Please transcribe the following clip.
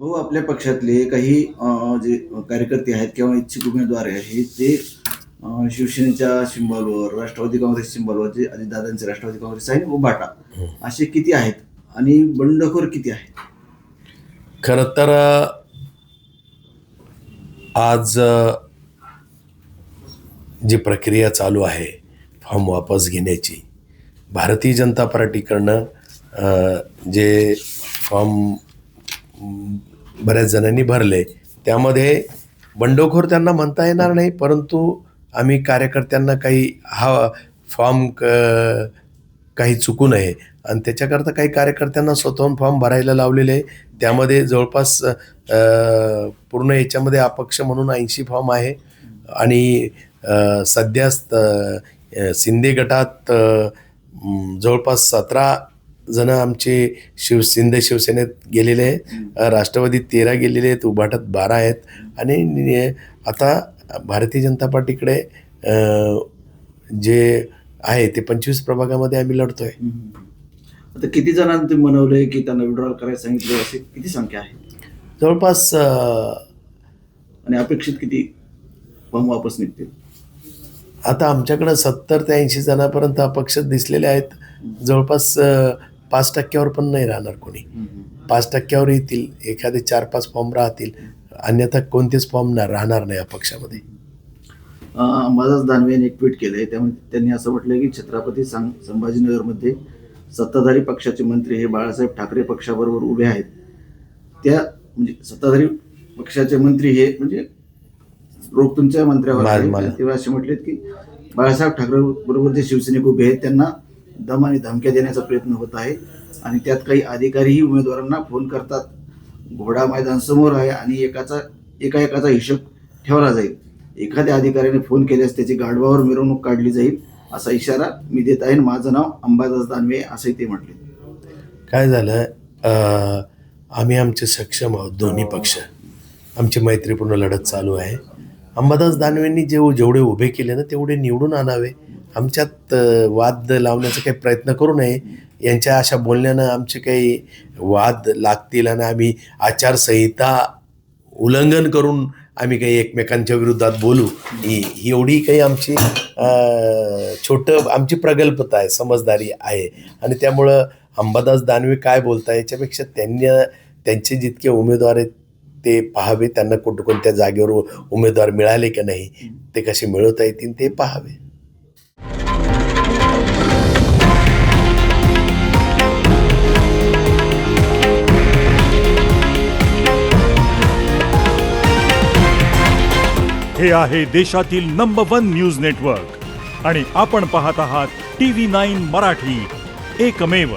हो, आपल्या पक्षातले काही जे कार्यकर्ते आहेत किंवा इच्छुक उमेदवार आहेत ते शिवसेनेच्या सिम्बॉलवर, राष्ट्रवादी काँग्रेस सिम्बॉलवर जे अजितदादांचे राष्ट्रवादी काँग्रेस आहे उभाटा असे किती आहेत आणि बंडखोर किती आहेत? खरं तर आज जी प्रक्रिया चालू आहे फॉर्म वापस घेण्याची, भारतीय जनता पार्टीकडनं जे फॉर्म बऱ्याच जणांनी भरले त्यामध्ये बंडखोर त्यांना म्हणता येणार नाही, परंतु आम्ही कार्यकर्त्यांना हा फॉर्म काही चुकू नये आणि त्याच्याकरता काही कार्यकर्त्यांना स्वतःहून फॉर्म भरायला लावलेले आहे. त्यामध्ये जवळपास पूर्ण याच्यामध्ये अपक्ष म्हणून 80 फॉर्म आहे आणि सध्या शिंदे गटात जवळपास 17 जण आमचे शिवसेनेत गेलेले आहेत, राष्ट्रवादीत 13 गेलेले आहेत, उभाटात 12 आहेत आणि आता भारतीय जनता पार्टीकडे जे आहे ते 25 प्रभागामध्ये आम्ही लढतोय. आता किती जणांना तुम्ही मनवलंय की त्यांना विड्रॉल करायला सांगितले, असे किती संख्या आहे? जवळपास आणि अपेक्षित किती फॉर्म वापस निघतील? आता आमच्याकडं 70 ते 80 जणांपर्यंत अपक्ष दिसलेले आहेत. जवळपास 5% पण नाही राहणार कोणी. 5% येतील, एखादे 4-5 फॉर्म राहतील, अन्यथा कोणतेच फॉर्म राहणार नाही अपक्षामध्ये. अंबादास दानवे यांनी एक ट्विट केलंय, त्यामुळे त्यांनी असं म्हटलंय की छत्रपती संभाजीनगरमध्ये सत्ताधारी पक्षाचे मंत्री हे बाळासाहेब ठाकरे पक्षाबरोबर उभे आहेत. त्या म्हणजे सत्ताधारी पक्षाचे मंत्री हे म्हणजे रोग तुमच्या मंत्र्यावर, तेव्हा असे म्हटलेत की बाळासाहेब ठाकरे बरोबर जे शिवसैनिक उभे आहेत त्यांना दम आणि धमक्या देण्याचा प्रयत्न होत आहे आणि त्यात काही अधिकारीही उमेदवारांना फोन करतात. घोडा मैदान समोर आहे आणि एकाचा हिशोब ठेवला जाईल. एखाद्या अधिकाऱ्याने फोन केल्यास त्याची गाढवावर मिरवणूक काढली जाईल असा इशारा मी देत आहे. माझं नाव अंबादास दानवे असंही ते म्हटले. काय झालं, आम्ही आमचे सक्षम आहोत, दोन्ही पक्ष आमची मैत्रीपूर्ण लढत चालू आहे. अंबादास दानवेंनी जेवढे उभे केले ना तेवढे निवडून आणावे. आमच्यात वाद लावण्याचा काही प्रयत्न करू नये. यांच्या अशा बोलण्यानं आमचे काही वाद लागतील आणि आम्ही आचारसंहिता उल्लंघन करून आम्ही काही एकमेकांच्या विरोधात बोलू, ही एवढी काही आमची आमची प्रगल्भता आहे, समजदारी आहे. आणि त्यामुळं अंबादास दानवे काय बोलताय याच्यापेक्षा त्यांचे जितके उमेदवार आहेत ते पाहावे, त्यांना कोणत्या जागेवर उमेदवार मिळाले की नाही, ते कसे मिळवता येतील ते पाहावे. हे आहे देशातील नंबर 1 न्यूज नेटवर्क आणि आपण पाहत आहात TV9 मराठी, एकमेव.